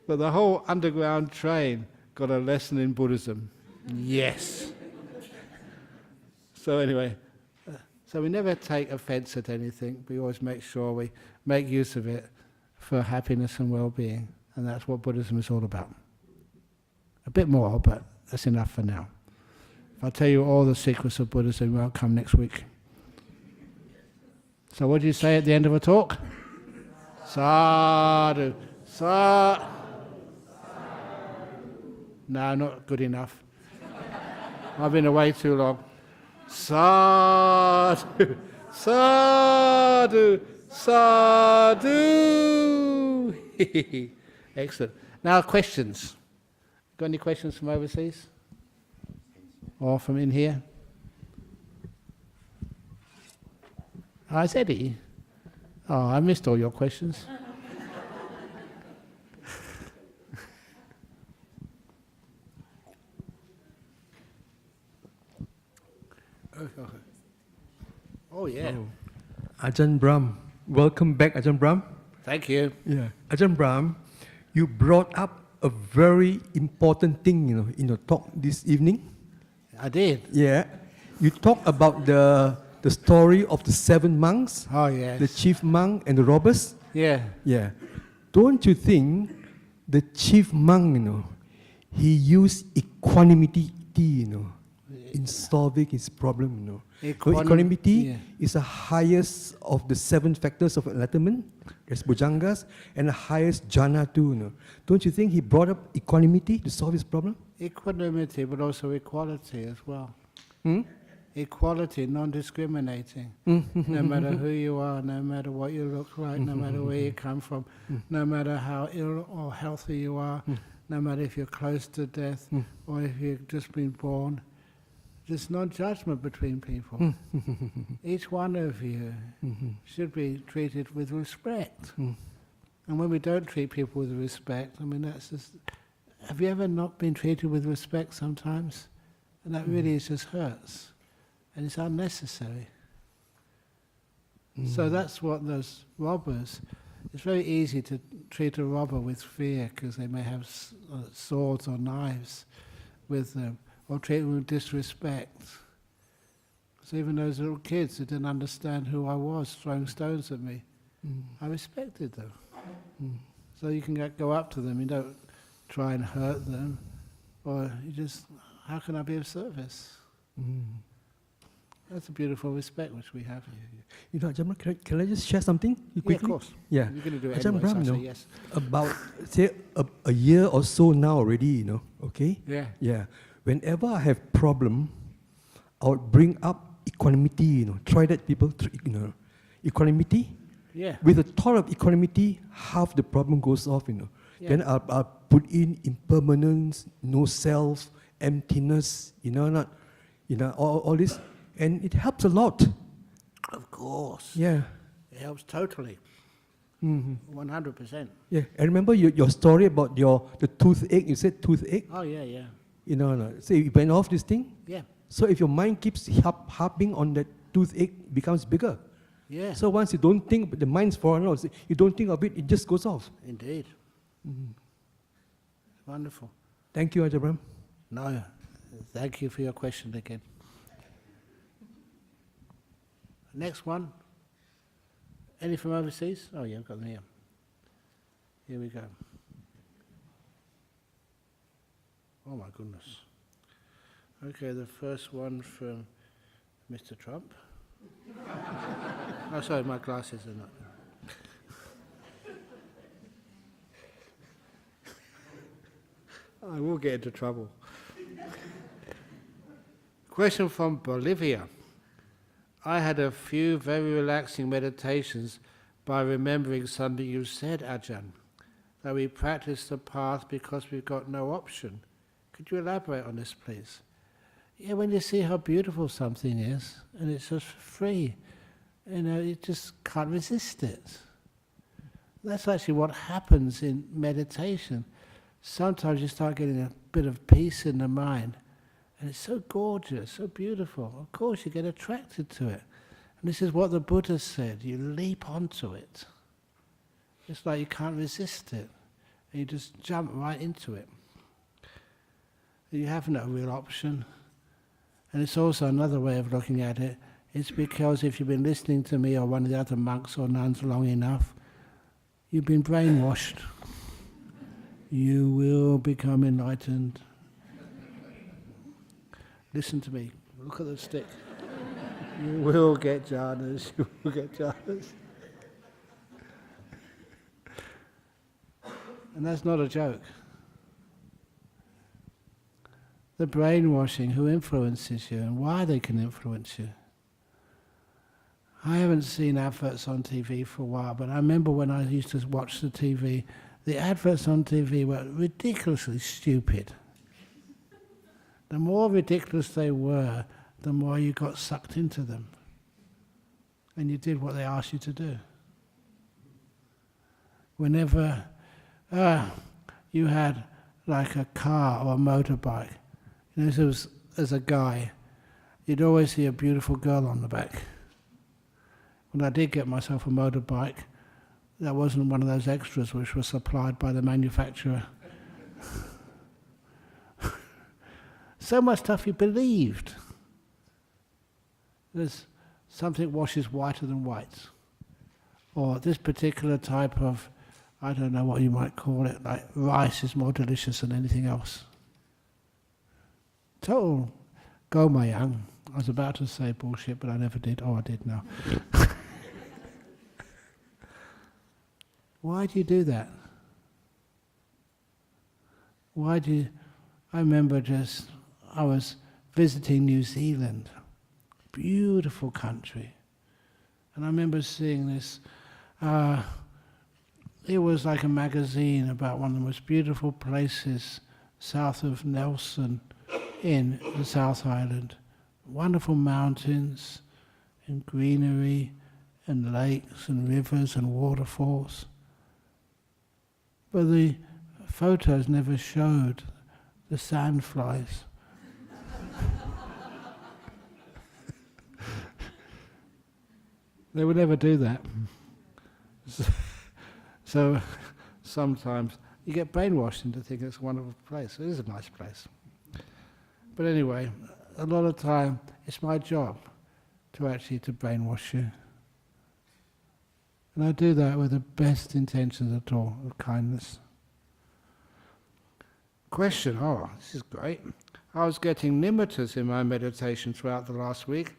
But the whole underground train got a lesson in Buddhism. Yes. So anyway, so we never take offence at anything. We always make sure we make use of it for happiness and well-being. And that's what Buddhism is all about. A bit more, but that's enough for now. If I tell you all the secrets of Buddhism, you won't come next week. So what do you say at the end of a talk? Sadhu. Sadhu. No, not good enough. I've been away too long. Sadhu. Sadhu. Sadhu. Excellent. Now questions. Got any questions from overseas? Or from in here? Hi, it's Eddie. Oh, I missed all your questions. Oh, yeah. AjahnBrahm. Welcome back, AjahnBrahm. Thank you. Yeah. AjahnBrahm, you brought up a very important thing, in your talk this evening. I did. Yeah. You talked about the story of the 7 monks. Oh, yes. The chief monk and the robbers. Yeah. Yeah. Don't you think the chief monk, he used equanimity, in solving his problem, Equanimity is the highest of the 7 factors of enlightenment. There's Bhujangas and the highest jhana too. Don't you think he brought up equanimity to solve his problem? Equanimity, but also equality as well. Hmm? Equality, non-discriminating. No matter who you are, no matter what you look like, no matter where you come from, no matter how ill or healthy you are, no matter if you're close to death or if you've just been born. There's non-judgment between people. Each one of you should be treated with respect. And when we don't treat people with respect, I mean, that's just... Have you ever not been treated with respect sometimes? And that really just hurts. And it's unnecessary. So that's what those robbers... It's very easy to treat a robber with fear because they may have swords or knives with them. Or treat them with disrespect. So even those little kids who didn't understand who I was, throwing stones at me, I respected them. So you can go up to them, you don't try and hurt them, or you just, how can I be of service? That's a beautiful respect which we have. Ajahn, can I just share something quickly? Yeah, of course. Yeah. You're going to do it Ajahn anyway, Brahm, so I say yes. About, say, a year or so now already, okay? Yeah. Yeah. Whenever I have problem, I would bring up equanimity, Try that, people, equanimity. Yeah. With the thought of equanimity, half the problem goes off, Yeah. Then I'll put in impermanence, no self, emptiness, all this. And it helps a lot. Of course. Yeah. It helps totally. 100%. Yeah. I remember your story about the toothache. You said toothache. Oh, yeah, yeah. So you went off this thing. Yeah. So if your mind keeps harping on that toothache, it becomes bigger. Yeah. So once you don't think, the mind's foreign out, you don't think of it, it just goes off. Indeed. Wonderful. Thank you, AjahnBrahm. No, thank you for your question again. Next one. Any from overseas? Oh yeah, I've got them here. Here we go. Oh my goodness. Okay, the first one from Mr. Trump. Oh, sorry, my glasses are not. I will get into trouble. Question from Bolivia. I had a few very relaxing meditations by remembering something you said, Ajahn, that we practice the path because we've got no option. Could you elaborate on this, please? Yeah, when you see how beautiful something is, and it's just free, you just can't resist it. That's actually what happens in meditation. Sometimes you start getting a bit of peace in the mind, and it's so gorgeous, so beautiful. Of course, you get attracted to it. And this is what the Buddha said, you leap onto it. It's like you can't resist it, and you just jump right into it. You have no real option. And it's also another way of looking at it. It's because if you've been listening to me or one of the other monks or nuns long enough, you've been brainwashed. You will become enlightened. Listen to me. Look at the stick. You will get jhanas. You will get jhanas. And that's not a joke. The brainwashing, who influences you and why they can influence you. I haven't seen adverts on TV for a while, but I remember when I used to watch the TV, the adverts on TV were ridiculously stupid. The more ridiculous they were, the more you got sucked into them. and you did what they asked you to do. Whenever you had like a car or a motorbike, as a guy, you'd always see a beautiful girl on the back. When I did get myself a motorbike, that wasn't one of those extras which was supplied by the manufacturer. So much stuff you believed. There's something washes whiter than white. Or this particular type of, I don't know what you might call it, like rice is more delicious than anything else. Total go my young. I was about to say bullshit, but I never did. Oh, I did now. Why do you do that? I remember I was visiting New Zealand, beautiful country, and I remember seeing this, it was like a magazine about one of the most beautiful places south of Nelson in the South Island. Wonderful mountains and greenery and lakes and rivers and waterfalls. But the photos never showed the sandflies. They would never do that. So sometimes you get brainwashed into thinking it's a wonderful place. It is a nice place. But anyway, a lot of time it's my job to brainwash you. And I do that with the best intentions at all, of kindness. Question, this is great. I was getting nimittas in my meditation throughout the last week.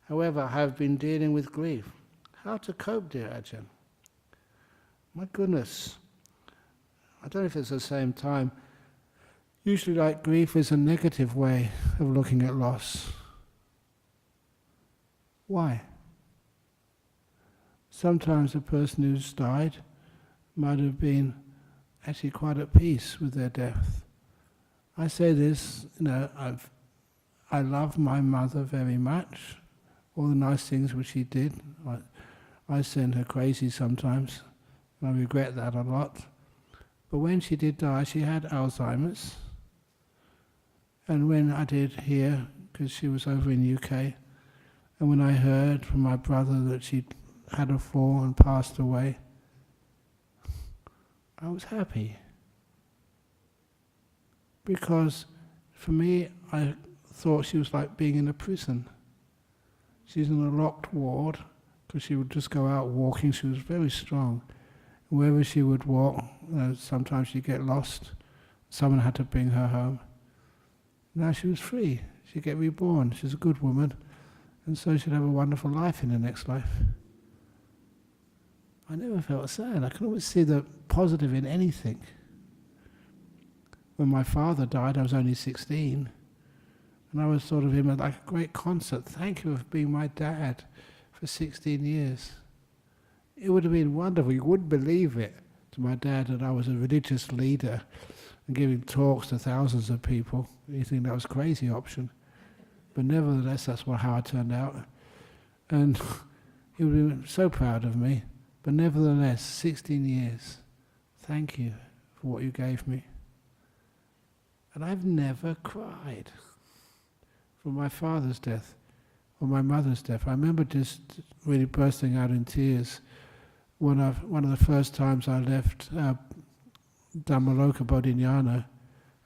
However, I have been dealing with grief. How to cope, dear Ajahn? My goodness. I don't know if it's the same time. Usually, like, grief is a negative way of looking at loss. Why? Sometimes a person who's died might have been actually quite at peace with their death. I say this, I love my mother very much, all the nice things which she did. I send her crazy sometimes, and I regret that a lot. But when she did die, she had Alzheimer's. And when I did hear, because she was over in the UK, and when I heard from my brother that she had a fall and passed away, I was happy. Because for me, I thought she was like being in a prison. She's in a locked ward, because she would just go out walking. She was very strong. Wherever she would walk, sometimes she'd get lost. Someone had to bring her home. Now she was free. She'd get reborn. She's a good woman. And so she'd have a wonderful life in the next life. I never felt sad. I could always see the positive in anything. When my father died, I was only 16. And I was thought of him as like a great concert. Thank you for being my dad for 16 years. It would have been wonderful. You wouldn't believe it to my dad that I was a religious leader and giving talks to thousands of people. You think that was a crazy option. But nevertheless, that's how I turned out. And he would have been so proud of me. But nevertheless, 16 years. Thank you for what you gave me. And I've never cried for my father's death or my mother's death. I remember just really bursting out in tears one of the first times I left Dhammaloka Bodhinyana. I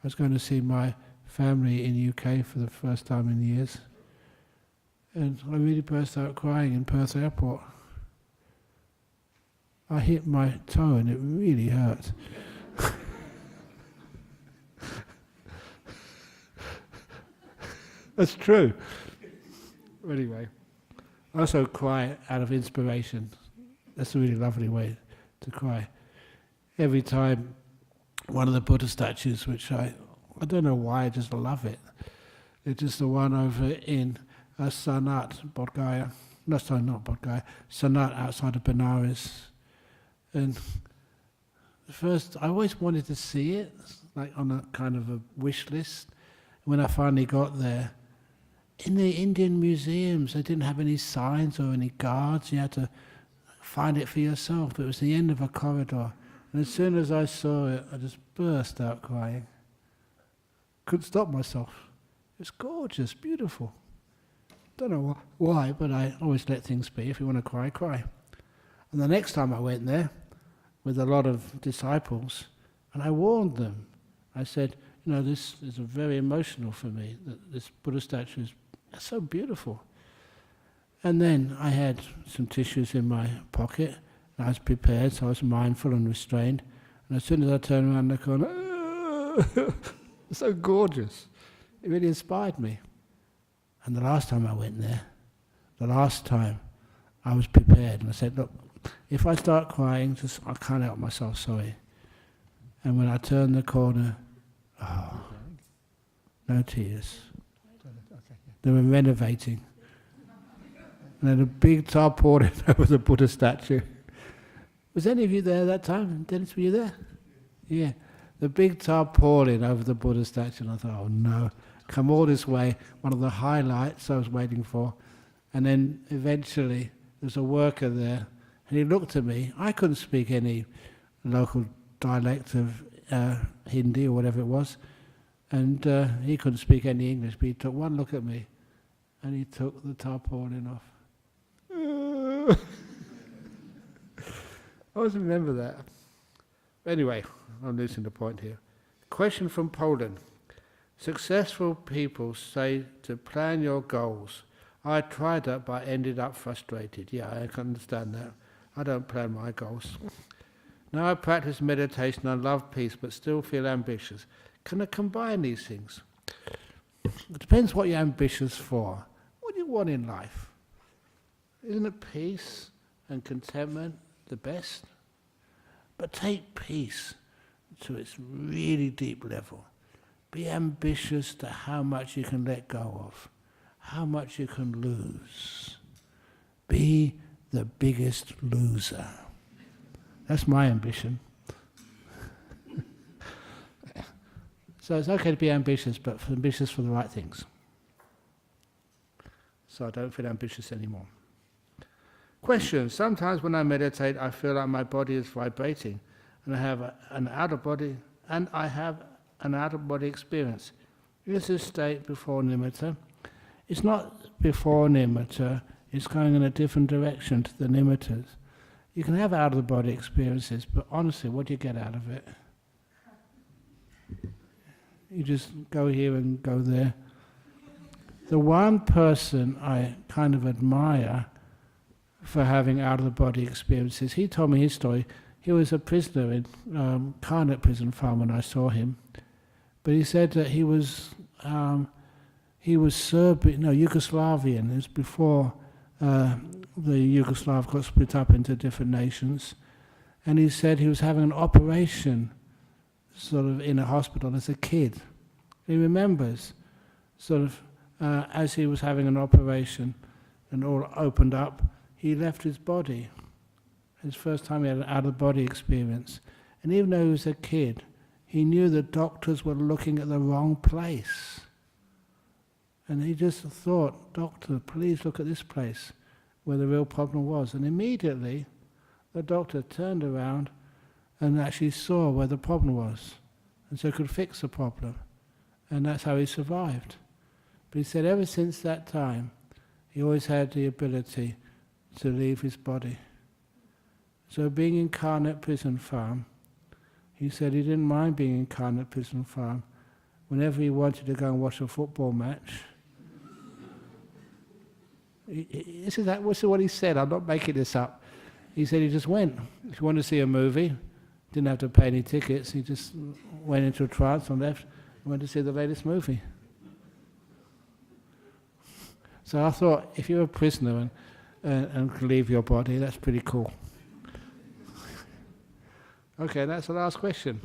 was going to see my family in UK for the first time in years. And I really burst out crying in Perth airport. I hit my toe and it really hurt. That's true. Anyway, I also cry out of inspiration. That's a really lovely way to cry. Every time one of the Buddha statues, which I don't know why, I just love it. It's just the one over in Sanat, Bodh Gaya. No, sorry, not Bodh Gaya. Sanat outside of Benares. And first, I always wanted to see it, like on a kind of a wish list. When I finally got there, in the Indian museums, they didn't have any signs or any guards. You had to find it for yourself. It was the end of a corridor. And as soon as I saw it, I just burst out crying. Couldn't stop myself. It was gorgeous, beautiful. Don't know why, but I always let things be. If you want to cry, cry. And the next time I went there with a lot of disciples, and I warned them. I said, you know, this is very emotional for me, that this Buddha statue is so beautiful. And then I had some tissues in my pocket, and I was prepared, so I was mindful and restrained. And as soon as I turned around the corner, it's so gorgeous. It really inspired me. And the last time I went there, I was prepared, and I said, look, if I start crying, I can't help myself, sorry. And when I turned the corner, no tears. They were renovating. And then a big tarpaulin over the Buddha statue. Was any of you there that time? Dennis, were you there? Yeah. The big tarpaulin over the Buddha statue. And I thought, oh no, come all this way. One of the highlights I was waiting for. And then eventually there's a worker there. And he looked at me. I couldn't speak any local dialect of Hindi or whatever it was. And he couldn't speak any English, but he took one look at me and he took the tarpaulin off. I always remember that. Anyway, I'm losing the point here. Question from Poland. Successful people say to plan your goals. I tried that but ended up frustrated. Yeah, I can understand that. I don't plan my goals. Now I practice meditation and love peace but still feel ambitious. Can I combine these things? It depends what you're ambitious for. What do you want in life? Isn't it peace and contentment the best? But take peace to its really deep level. Be ambitious to how much you can let go of, how much you can lose. Be the biggest loser. That's my ambition. So it's okay to be ambitious, but ambitious for the right things. So I don't feel ambitious anymore. Question. Sometimes when I meditate, I feel like my body is vibrating, and I have an out-of-body experience. Is this state before nimitta? It's not before nimitta. It's going in a different direction to the nimittas. You can have out-of-the-body experiences, but honestly, what do you get out of it? You just go here and go there. The one person I kind of admire for having out-of-the-body experiences, he told me his story. He was a prisoner in Karnak prison farm when I saw him. But he said that he was Serbian, no, Yugoslavian. It was before the Yugoslav got split up into different nations. And he said he was having an operation sort of in a hospital as a kid. He remembers sort of as he was having an operation and all opened up, he left his body. His first time he had an out-of-body experience. And even though he was a kid, he knew the doctors were looking at the wrong place. And he just thought, doctor, please look at this place where the real problem was. And immediately, the doctor turned around and actually saw where the problem was. And so could fix the problem. And that's how he survived. But he said ever since that time, he always had the ability to leave his body. So being in Karnak prison farm, he said he didn't mind being in Karnak prison farm. Whenever he wanted to go and watch a football match, this is what he said, I'm not making this up. He said he just went. If you wanted to see a movie, didn't have to pay any tickets, he just went into a trance and left and went to see the latest movie. So I thought, if you're a prisoner and can leave your body, that's pretty cool. Okay, that's the last question.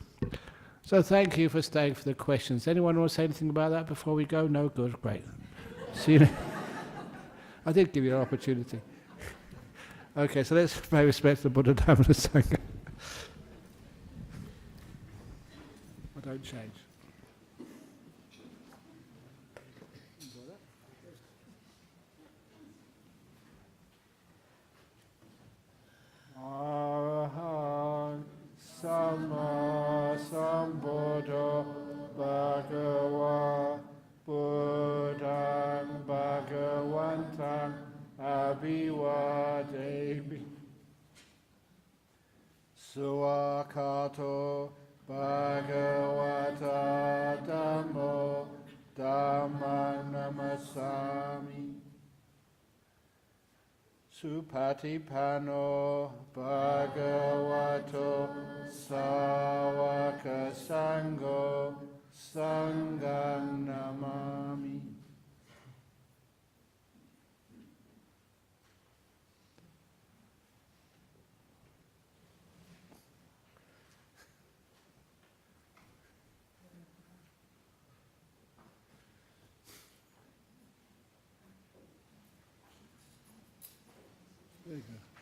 So thank you for staying for the questions. Anyone want to say anything about that before we go? No? Good, great. See you later. I did give you an opportunity. Okay, so let's pay respect to the Buddha, Dhamma and Sangha. I don't change. Samma Sambuddho Bhagava Buddhang Bhagavantang Abhivademi Suakato Bhagavata Dhammo Dhamma Namasami Supatipano Bhagavato Sāvaka Sangho Sangham Namami. There you go.